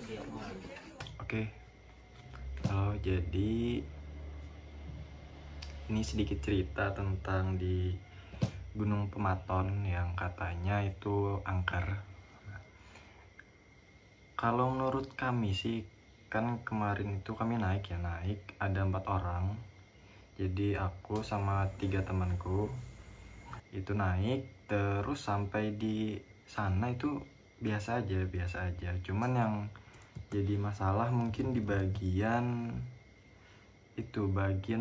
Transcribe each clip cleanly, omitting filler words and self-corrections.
Oke, halo. Jadi ini sedikit cerita tentang di Gunung Pematon yang katanya itu angker. Kalau menurut kami sih, kan kemarin itu kami naik ada 4 orang. Jadi aku sama 3 temanku itu naik, terus sampai di sana itu biasa aja. Cuman yang jadi masalah mungkin di bagian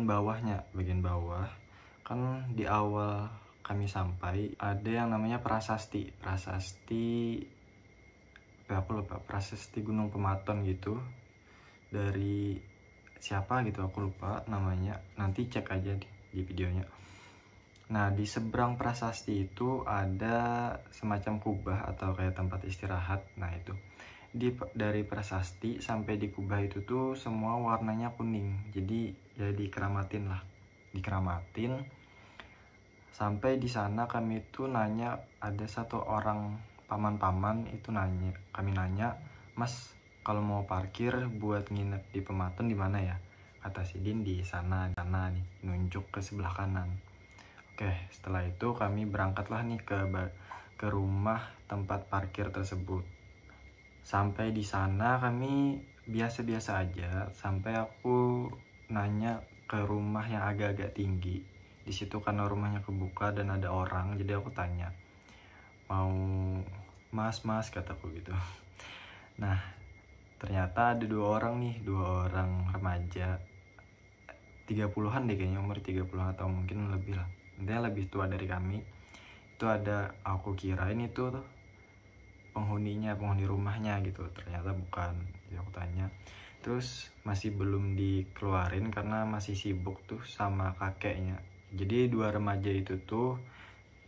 bawahnya, bagian bawah. Kan di awal kami sampai ada yang namanya prasasti Gunung Pematon gitu, dari siapa gitu aku lupa namanya, nanti cek aja di videonya. Nah, di seberang prasasti itu ada semacam kubah atau kayak tempat istirahat. Nah, itu dari prasasti sampai di kubah itu tuh semua warnanya kuning. Jadi ya dikeramatin sampai di sana. Kami itu nanya, ada satu orang paman itu kami nanya, "Mas, kalau mau parkir buat nginep di Pematon di mana ya?" Kata si Din, "Di sana nih," nunjuk ke sebelah kanan. Oke, setelah itu kami berangkatlah nih ke rumah tempat parkir tersebut. Sampai di sana kami biasa-biasa aja, sampai aku nanya ke rumah yang agak-agak tinggi. Di situ karena rumahnya kebuka dan ada orang, jadi aku tanya, "Mau mas," kataku gitu. Nah, ternyata ada 2 orang remaja, 30-an deh kayaknya, umur 30-an atau mungkin lebih lah. Intinya lebih tua dari kami. Itu ada, aku kirain itu tuh penghuni rumahnya gitu, ternyata bukan. Jadi aku tanya, terus masih belum dikeluarin karena masih sibuk tuh sama kakeknya. Jadi 2 remaja itu tuh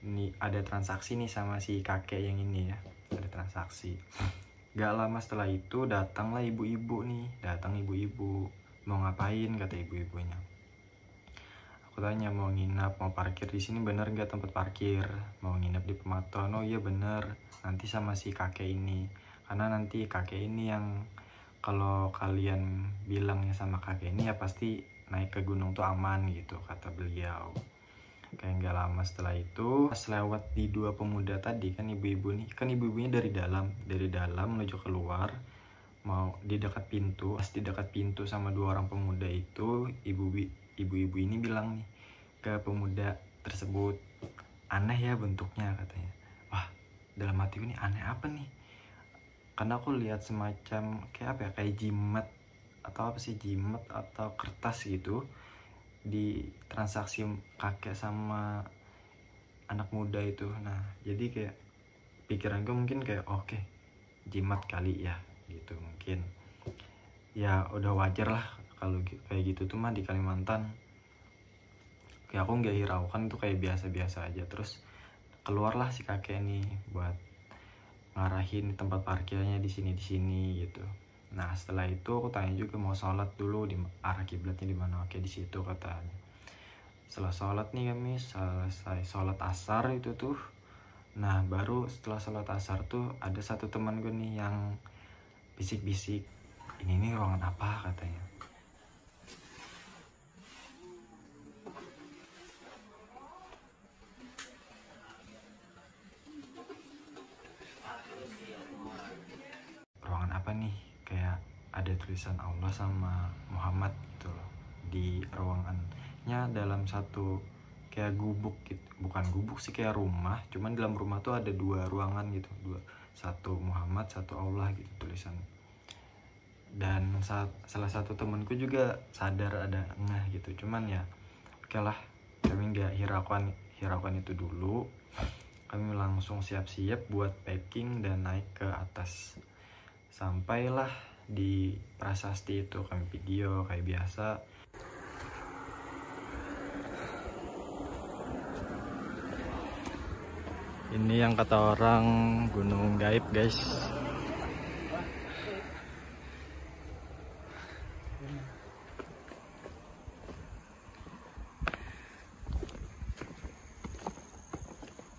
nih ada transaksi nih sama si kakek yang ini ya, ada transaksi. Gak lama setelah itu datanglah ibu-ibu, mau ngapain, kata ibu-ibunya. Aku tanya, mau nginap, mau parkir di sini bener nggak tempat parkir, mau nginep di Pematon? Oh iya bener, nanti sama si kakek ini, karena nanti kakek ini yang kalau kalian bilangnya sama kakek ini ya pasti naik ke gunung tuh aman gitu, kata beliau. Kayak nggak lama setelah itu, pas lewat di 2 pemuda tadi kan, ibu-ibunya dari dalam menuju keluar, mau di dekat pintu. Pas di dekat pintu sama 2 orang pemuda itu, ibu-ibu ini bilang nih ke pemuda tersebut, "Aneh ya bentuknya," katanya. Wah, dalam hatiku ini aneh apa nih? Karena aku lihat semacam kayak apa ya, kayak jimat atau kertas gitu di transaksi kakek sama anak muda itu. Nah, jadi kayak pikiranku mungkin kayak oke, jimat kali ya gitu mungkin. Ya udah wajar lah kalau kayak gitu tuh mah di Kalimantan. Kayak aku nggak hiraukan, itu kayak biasa-biasa aja. Terus keluarlah si kakek nih buat ngarahin tempat parkirnya di sini gitu. Nah, setelah itu aku tanya juga mau sholat dulu di arah kiblatnya di mana. Oke, di situ katanya. Setelah sholat nih kami selesai sholat asar itu tuh. Nah, baru setelah sholat asar tuh ada satu teman gue nih yang bisik-bisik, "Ini nih ruangan apa?" katanya. Ruangan apa nih? Kayak ada tulisan Allah sama Muhammad gitu loh di ruangannya, dalam satu kayak gubuk gitu. Bukan gubuk sih, kayak rumah, cuman dalam rumah tuh ada 2 ruangan gitu, satu Muhammad, satu Allah gitu tulisan. Dan salah satu temanku juga sadar ada ngeh gitu, cuman ya oke lah, kami nggak hiraukan itu dulu. Kami langsung siap-siap buat packing dan naik ke atas. Sampailah di prasasti itu, kami video kayak biasa. Ini yang kata orang gunung gaib, guys.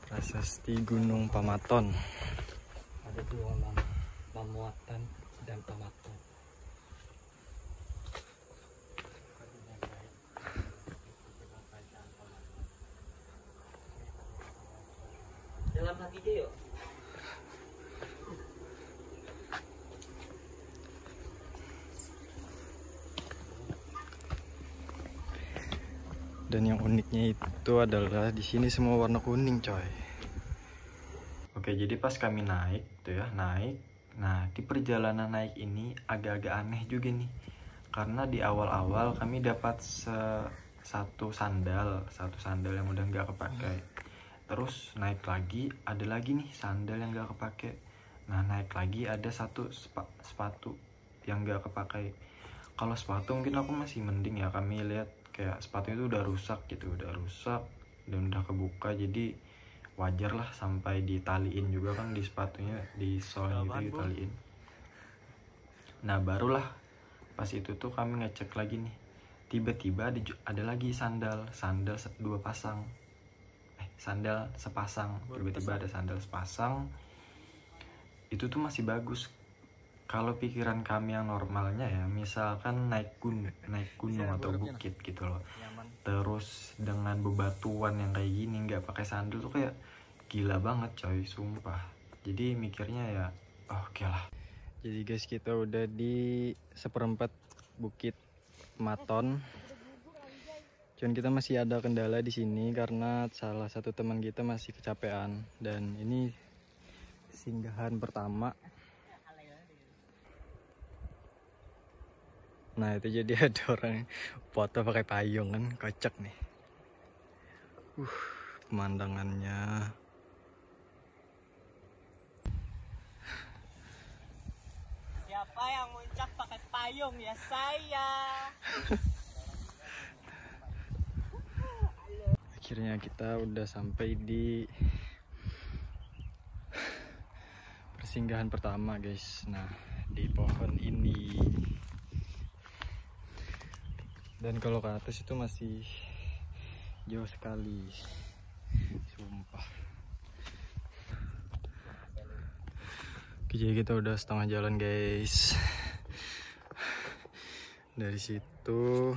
Prasasti Gunung Pematon. Ada 2 orang pemuatan dan pematung. Dalam hati dia yuk. Dan yang uniknya itu adalah di sini semua warna kuning, coy. Oke, jadi pas kami naik tuh ya, naik. Nah, di perjalanan naik ini agak-agak aneh juga nih. Karena di awal-awal kami dapat satu sandal yang udah nggak kepakai. Terus naik lagi, ada lagi nih sandal yang nggak kepakai. Nah, naik lagi ada satu sepatu yang nggak kepakai. Kalau sepatu mungkin aku masih mending ya, kami lihat kayak sepatu itu udah rusak gitu, dan udah kebuka, jadi wajar lah sampai ditaliin juga kan di sepatunya, di solnya gitu ditaliin. Nah, barulah pas itu tuh kami ngecek lagi nih, tiba-tiba ada lagi sandal dua pasang, sandal sepasang, tiba-tiba ada sandal sepasang. Itu tuh masih bagus. Kalau pikiran kami yang normalnya ya, misalkan naik gunung atau bukit gitu loh, terus dengan bebatuan yang kayak gini nggak pakai sandal tuh kayak gila banget, coy, sumpah. Jadi mikirnya ya oke lah. Jadi guys, kita udah di seperempat Bukit Maton. Cuman kita masih ada kendala di sini karena salah satu teman kita masih kecapean, dan ini singgahan pertama. Nah, itu jadi ada orang foto pakai payung kan, kocak nih. Pemandangannya. Siapa yang muncak pakai payung ya saya? Akhirnya kita udah sampai di persinggahan pertama, guys. Nah, di pohon ini. Dan kalau ke atas itu masih jauh sekali, sumpah. Oke, jadi kita udah setengah jalan, guys. Dari situ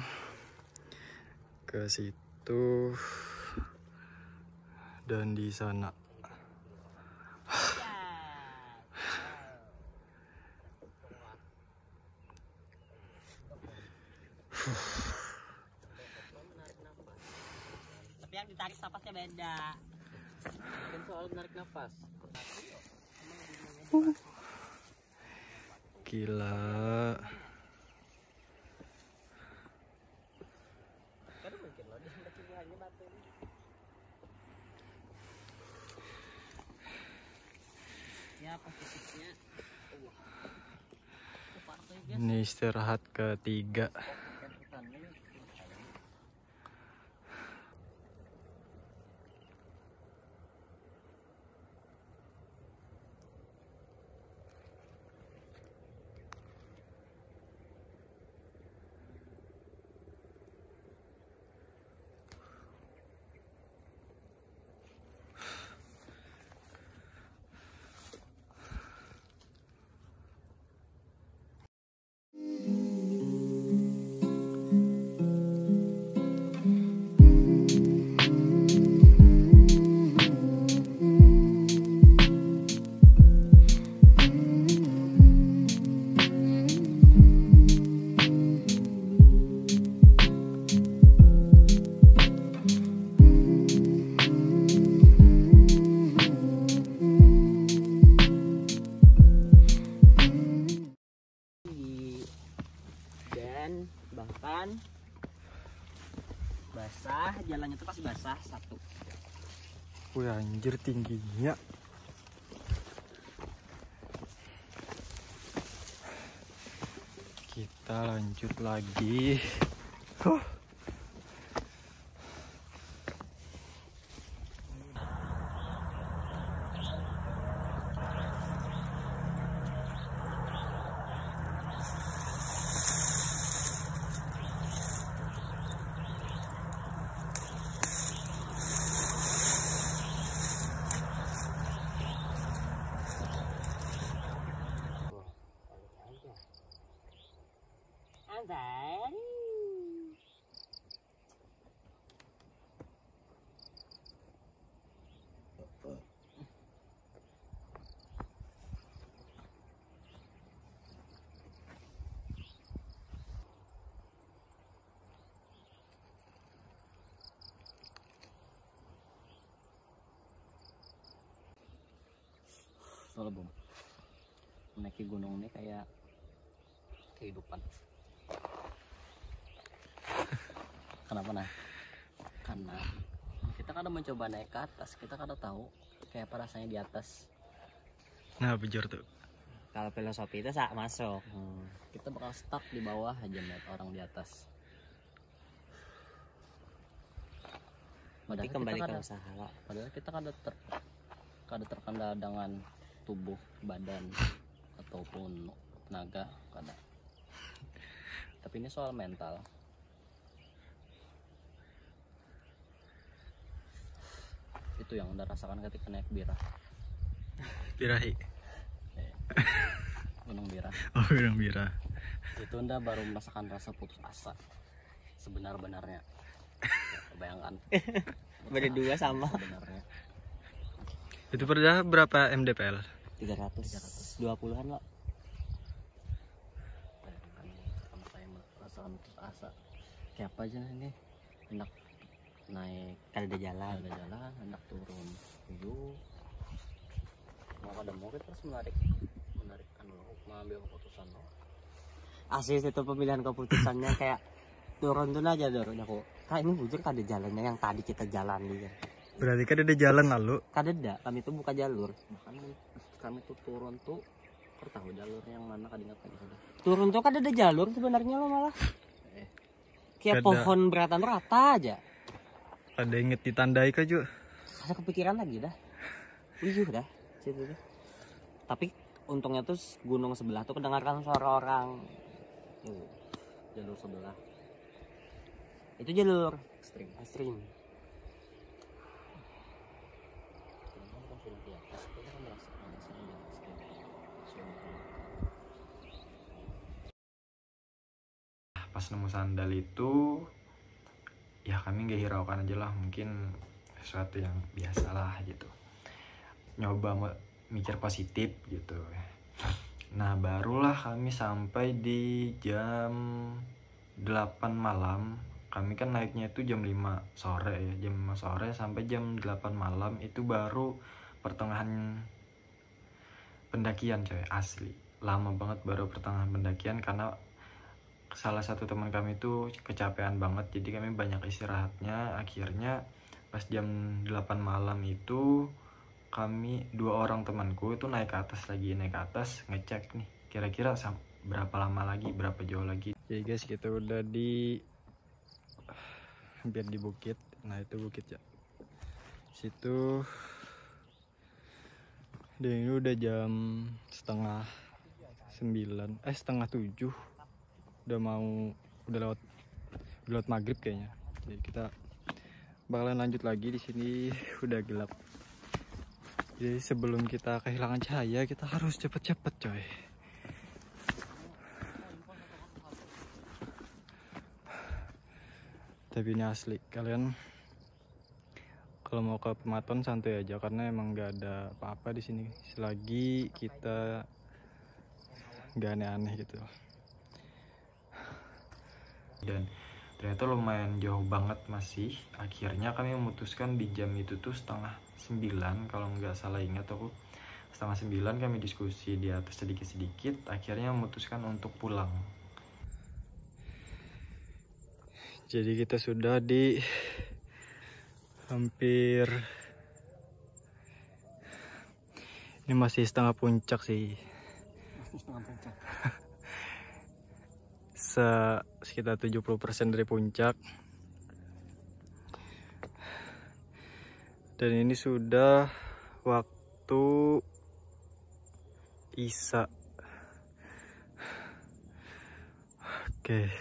ke situ dan di sana. Tapi yang ditarik napasnya beda. Kan soal menarik nafas. Gila. Ya, posisinya. Ini istirahat ketiga. Dan bahkan basah, jalannya tuh pasti basah satu. Wih, anjir tingginya. Kita lanjut lagi. Santai. Soalnya bom menaiki gunung ini kayak kehidupan. Kenapa nah? Karena kita kadang mencoba naik ke atas, kita kadang tahu kayak apa rasanya di atas. Nah, bejor tuh. Kalau filosofi itu sak masuk. Kita bakal stuck di bawah aja melihat orang di atas. Tapi kembali ke usaha lo. Padahal kita kadang terkendala dengan tubuh, badan, ataupun tenaga kadang. Tapi ini soal mental. Itu yang Anda rasakan ketika naik Bira. Birahi. Gunung Bira. Oh, Gunung Bira. Itu Anda baru merasakan rasa putus asa sebenar-benarnya. Bayangkan. Berdua sama. Sebenarnya Itu pernah berapa MDPL? 320-an lo. bayangkan sama saya merasakan putus asa. Kayak apa aja ini? Enak naik, Kalau ada jalan. ada jalan, enak turun. Yuk. Mau kita harus menarik lo, mengambil keputusan lo. Asli itu pemilihan keputusannya kayak turun tuh aja dorong aku. Kak ini bujur ada jalannya yang tadi kita jalan dia. Berarti kan ada jalan lalu. Kadeda kami tuh buka jalur. Bahkan kami tuh turun tuh tahu jalurnya yang mana kadingat lagi sudah. Turun tuh kan ada jalur sebenarnya lo malah. Kayak Kada. pohon beratan rata aja. Ada inget ditandai kah juga? Ada kepikiran lagi dah. Wih dah situ tuh. Tapi untungnya tuh gunung sebelah tuh kedengarkan suara orang. Tuh, jalur sebelah Itu jalur ekstrim. ekstrim. Memang kan sudah di atas, kita kan merasakan rasanya di atas kayak suara. Pas nemu sandal itu, ya kami gak hiraukan aja lah, mungkin sesuatu yang biasa lah gitu. Nyoba mikir positif gitu. Nah, barulah kami sampai di jam 8 malam. Kami kan naiknya itu jam 5 sore ya, jam 5 sore sampai jam 8 malam itu baru pertengahan pendakian coy, asli. Lama banget baru pertengahan pendakian karena salah satu teman kami itu kecapean banget, jadi kami banyak istirahatnya. Akhirnya pas jam 8 malam itu kami 2 orang temanku itu naik ke atas ngecek nih kira-kira berapa lama lagi, berapa jauh lagi. Jadi guys, kita udah hampir di bukit. Nah, itu bukit ya, situ. Dan ini udah jam setengah 7. Udah lewat maghrib kayaknya. Jadi kita bakalan lanjut lagi. Di sini udah gelap. Jadi sebelum kita kehilangan cahaya, kita harus cepet-cepet coy. Tapi ini asli, kalian kalau mau ke Pematon santai aja karena emang nggak ada apa-apa di sini selagi kita nggak aneh-aneh gitu. Dan ternyata lumayan jauh banget masih. Akhirnya kami memutuskan di jam itu tuh 8:30 kalau nggak salah, ingat aku 8:30 kami diskusi di atas sedikit-sedikit. Akhirnya memutuskan untuk pulang. Jadi kita sudah di hampir, ini masih setengah puncak sih. Sekitar 70% dari puncak. Dan ini sudah waktu Isya. Oke.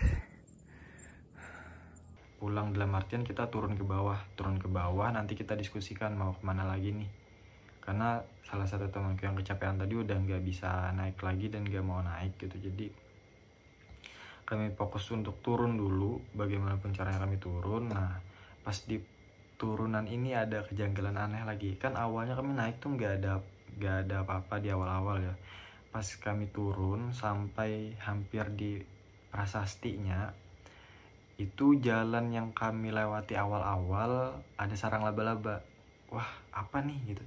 Pulang dalam artian kita turun ke bawah nanti kita diskusikan mau kemana lagi nih, karena salah satu temanku yang kecapean tadi udah nggak bisa naik lagi dan nggak mau naik gitu. Jadi kami fokus untuk turun dulu, bagaimanapun caranya kami turun. Nah pas di turunan ini ada kejanggalan aneh lagi. Kan awalnya kami naik tuh nggak ada apa-apa di awal-awal ya. Pas kami turun sampai hampir di prasastinya, itu jalan yang kami lewati awal-awal ada sarang laba-laba. Wah apa nih gitu,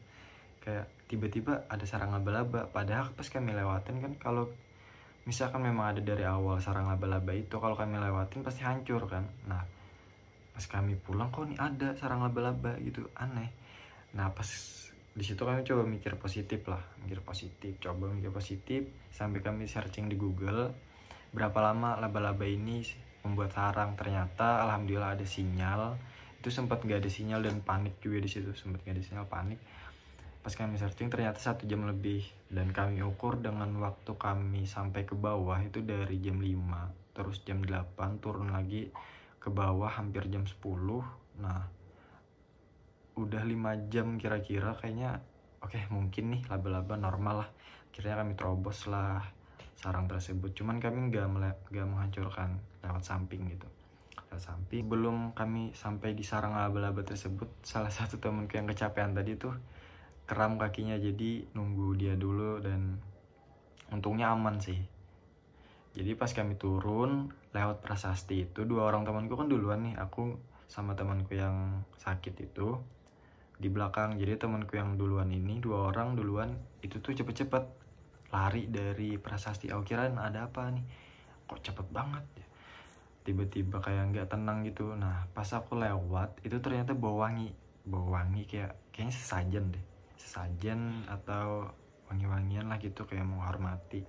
kayak tiba-tiba ada sarang laba-laba. Padahal pas kami lewatin kan, kalau misalkan memang ada dari awal sarang laba-laba itu, kalau kami lewatin pasti hancur kan. Nah pas kami pulang kok nih ada sarang laba-laba gitu, aneh. Nah pas di situ kami coba mikir positif sampai kami searching di Google berapa lama laba-laba ini membuat sarang. Ternyata alhamdulillah ada sinyal. Itu sempat nggak ada sinyal dan panik juga di situ, sempat nggak ada sinyal, panik. Pas kami searching ternyata 1 jam lebih, dan kami ukur dengan waktu kami sampai ke bawah itu dari jam 5 terus jam 8 turun lagi ke bawah hampir jam 10. Nah udah 5 jam kira-kira, kayaknya oke, mungkin nih laba-laba normal lah. Akhirnya kami terobos lah sarang tersebut, cuman kami nggak menghancurkan, lewat samping gitu, lewat samping. Belum kami sampai di sarang laba-laba tersebut, salah satu temanku yang kecapean tadi tuh kram kakinya, jadi nunggu dia dulu dan untungnya aman sih. Jadi pas kami turun lewat prasasti itu, 2 orang temanku kan duluan nih, aku sama temanku yang sakit itu di belakang. Jadi temanku yang duluan ini, 2 orang duluan itu tuh cepet-cepet lari dari prasasti. Aku kirain ada apa nih, kok cepet banget ya, tiba-tiba kayak nggak tenang gitu. Nah pas aku lewat itu ternyata bau wangi kayaknya sesajen atau wangi-wangian lah gitu, kayak menghormati.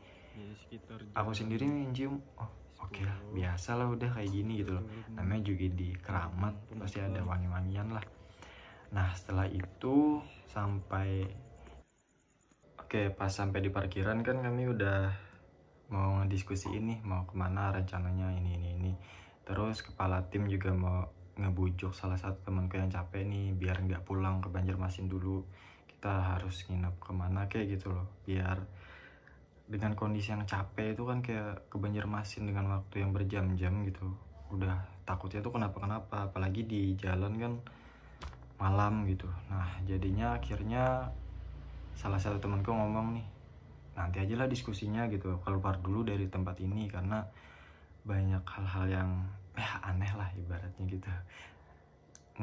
Aku sendiri mencium, oh oke lah, biasa lah udah kayak gini gitu loh, namanya juga di keramat pasti ada wangi-wangian lah. Nah setelah itu pas sampai di parkiran kan kami udah mau ngediskusi ini mau kemana rencananya, ini. Terus kepala tim juga mau ngebujuk salah satu temanku yang capek nih biar nggak pulang ke Banjarmasin dulu, kita harus nginep kemana kayak gitu loh. Biar dengan kondisi yang capek itu kan kayak ke Banjarmasin dengan waktu yang berjam-jam gitu, udah takutnya tuh kenapa-kenapa, apalagi di jalan kan malam gitu. Nah jadinya akhirnya salah satu temanku ngomong nih, nanti aja lah diskusinya gitu, keluar dulu dari tempat ini karena banyak hal-hal yang aneh lah ibaratnya gitu,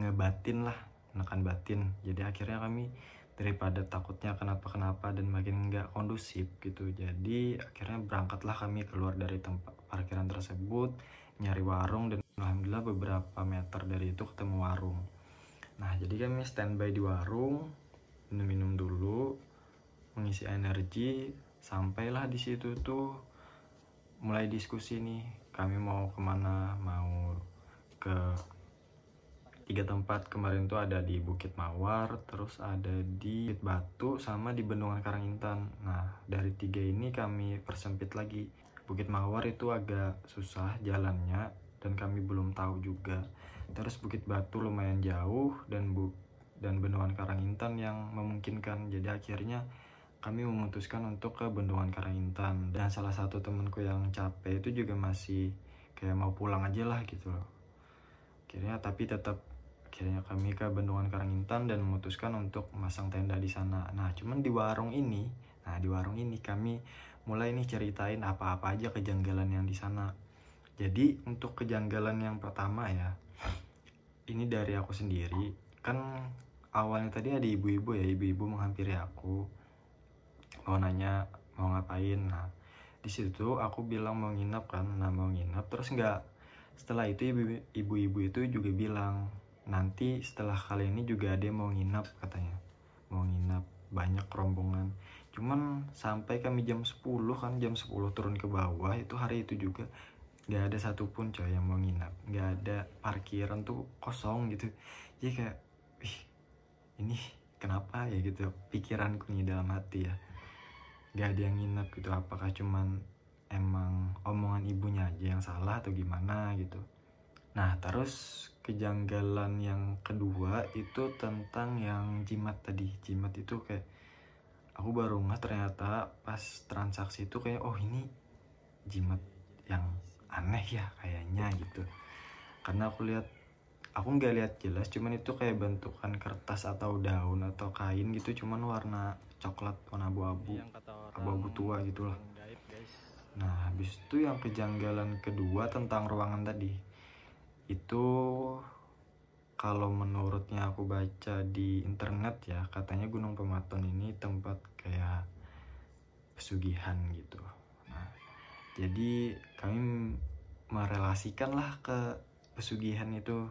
ngebatin lah, menekan batin. Jadi akhirnya kami daripada takutnya kenapa-kenapa dan makin nggak kondusif gitu, jadi akhirnya berangkatlah kami keluar dari tempat parkiran tersebut, nyari warung, dan alhamdulillah beberapa meter dari itu ketemu warung. Nah jadi kami standby di warung, minum dulu, mengisi energi. Sampailah di situ tuh mulai diskusi nih, kami mau kemana, mau ke 3 tempat. Kemarin tuh ada di Bukit Mawar, terus ada di Bukit Batu, sama di Bendungan Karangintan. Nah dari 3 ini kami persempit lagi. Bukit Mawar itu agak susah jalannya dan kami belum tahu juga. Terus Bukit Batu lumayan jauh, dan Bendungan Karangintan yang memungkinkan. Jadi akhirnya kami memutuskan untuk ke Bendungan Karangintan. Dan salah satu temanku yang capek itu juga masih kayak mau pulang aja lah gitu loh. Akhirnya kami ke Bendungan Karangintan dan memutuskan untuk memasang tenda di sana. Nah cuman di warung ini kami mulai nih ceritain apa-apa aja kejanggalan yang di sana. Jadi untuk kejanggalan yang pertama ya, ini dari aku sendiri. Kan awalnya tadi ada ibu-ibu menghampiri aku, mau nanya mau ngapain. Nah di situ aku bilang mau nginep kan, terus setelah itu ibu-ibu itu juga bilang nanti setelah kali ini juga ada yang mau nginep, katanya mau nginep banyak rombongan. Cuman sampai kami jam 10 turun ke bawah, itu hari itu juga nggak ada satupun coy yang mau nginep, nggak ada, parkiran tuh kosong gitu. Jadi kayak ini kenapa ya gitu pikiranku nih dalam hati ya, nggak ada yang nginep gitu. Apakah cuman emang omongan ibunya aja yang salah atau gimana gitu. Nah terus kejanggalan yang kedua itu tentang yang jimat tadi. Jimat itu kayak aku baru nggak ternyata pas transaksi itu kayak oh ini jimat yang aneh aneh ya kayaknya gitu. Karena aku nggak lihat jelas, cuman itu kayak bentukan kertas atau daun atau kain gitu, cuman warna coklat, warna abu-abu, abu-abu tua gitulah. Nah habis itu yang kejanggalan kedua tentang ruangan tadi, itu kalau menurutnya aku baca di internet ya, katanya Gunung Pematon ini tempat kayak pesugihan gitu. Nah, jadi kami merelasikan lah ke pesugihan itu,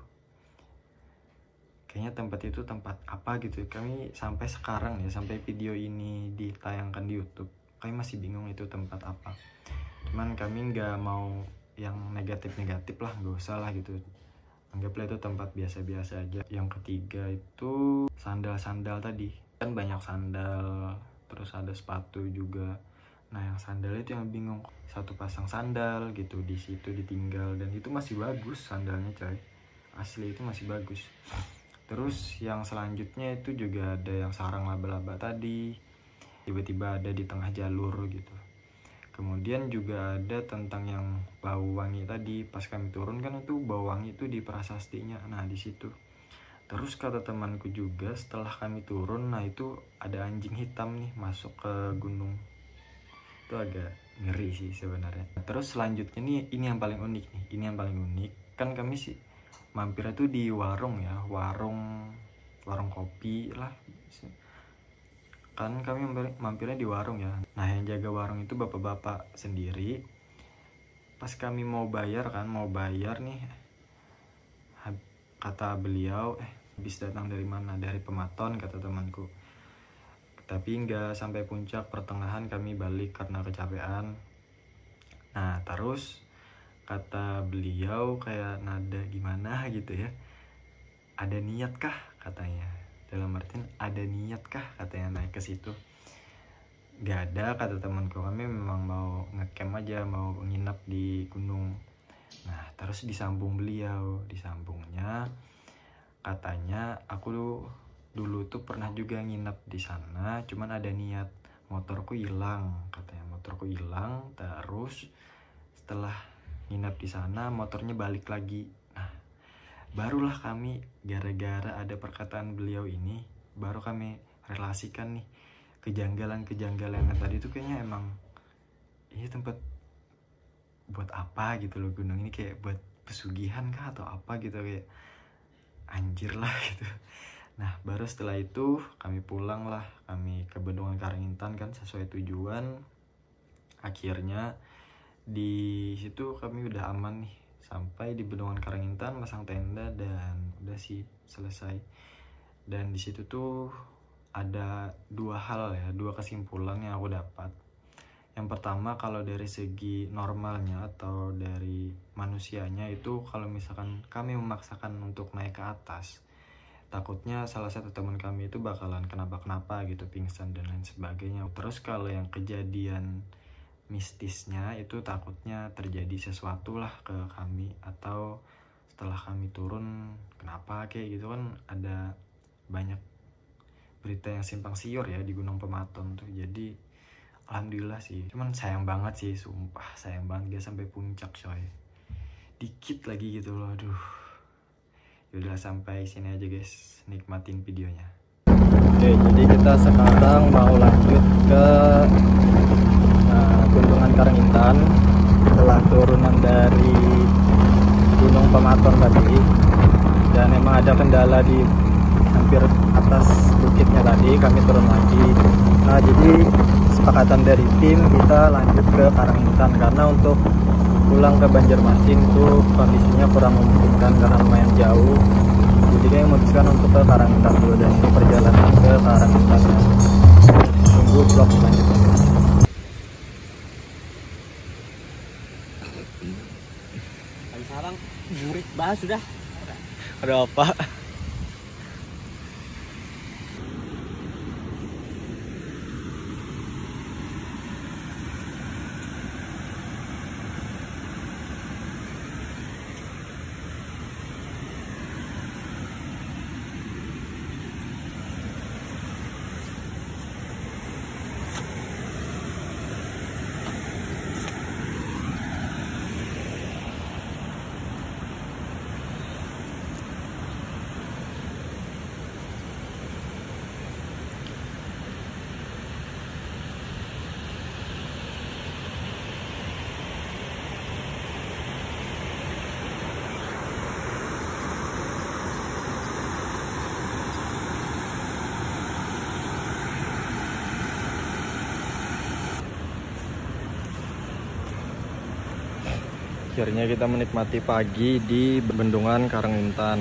kayaknya tempat itu tempat apa gitu. Kami sampai sekarang ya, sampai video ini ditayangkan di YouTube, kami masih bingung itu tempat apa. Cuman kami nggak mau yang negatif-negatif lah, nggak usah lah gitu, anggaplah itu tempat biasa-biasa aja. Yang ketiga itu sandal-sandal tadi, kan banyak sandal, terus ada sepatu juga. Nah yang sandal itu yang bingung, satu pasang sandal gitu di situ ditinggal, dan itu masih bagus sandalnya coy, asli itu masih bagus. Terus yang selanjutnya itu juga ada yang sarang laba-laba tadi, tiba-tiba ada di tengah jalur gitu. Kemudian juga ada tentang yang bau wangi tadi, pas kami turun kan itu bau wangi itu di prasastinya, nah di situ. Terus kata temanku juga setelah kami turun, nah itu ada anjing hitam nih masuk ke gunung. Itu agak ngeri sih sebenarnya. Terus selanjutnya nih, ini yang paling unik nih, ini yang paling unik. Kan kami sih mampirnya tuh di warung ya, warung kopi lah. Kan kami mampirnya di warung ya. Nah yang jaga warung itu bapak-bapak sendiri. Pas kami mau bayar nih, kata beliau, habis datang dari mana? Dari Pematon kata temanku. Tapi nggak sampai puncak, pertengahan kami balik karena kecapean. Nah terus kata beliau kayak nada gimana gitu ya, ada niat kah katanya, dalam artian ada niat kah katanya naik ke situ. Gak ada kata temanku, kami memang mau ngecamp aja, mau nginep di gunung. Nah terus disambung beliau, disambungnya katanya aku dulu tuh pernah juga nginep di sana, cuman ada niat, motorku hilang katanya, motorku hilang. Terus setelah nginep di sana motornya balik lagi. Nah barulah kami, gara-gara ada perkataan beliau ini, baru kami relasikan nih kejanggalan-kejanggalan tadi itu kayaknya emang ini tempat buat apa gitu loh, gunung ini kayak buat pesugihan kah atau apa gitu, kayak anjir lah gitu. Nah baru setelah itu kami pulang lah, kami ke Bendungan Karangintan kan sesuai tujuan. Akhirnya di situ kami udah aman nih, sampai di Bendungan Karangintan masang tenda dan udah sih selesai. Dan di situ tuh ada dua hal ya, dua kesimpulan yang aku dapat. Yang pertama, kalau dari segi normalnya atau dari manusianya itu, kalau misalkan kami memaksakan untuk naik ke atas, takutnya salah satu teman kami itu bakalan kenapa-kenapa gitu, pingsan dan lain sebagainya. Terus kalau yang kejadian mistisnya itu takutnya terjadi sesuatu lah ke kami, atau setelah kami turun kenapa kayak gitu kan, ada banyak berita yang simpang siur ya di Gunung Pematon tuh. Jadi alhamdulillah sih, cuman sayang banget sih, sumpah sayang banget gak sampai puncak coy, dikit lagi gitu loh, aduh. Yaudah sampai sini aja guys, nikmatin videonya. Oke, jadi kita sekarang mau lanjut ke Bendungan Karangintan setelah turunan dari Gunung Pematon tadi. Dan emang ada kendala di hampir atas bukitnya tadi, kami turun lagi. Nah jadi kesepakatan dari tim kita lanjut ke Karangintan, karena untuk pulang ke Banjarmasin itu kondisinya kurang memungkinkan karena lumayan jauh. Jadi kami memutuskan untuk ke Karangintan dulu, dan ini perjalanan ke Karangintan. Tunggu vlog selanjutnya. Sekarang burik banget sudah. Ada apa? akhirnya kita menikmati pagi di Bendungan Karangintan.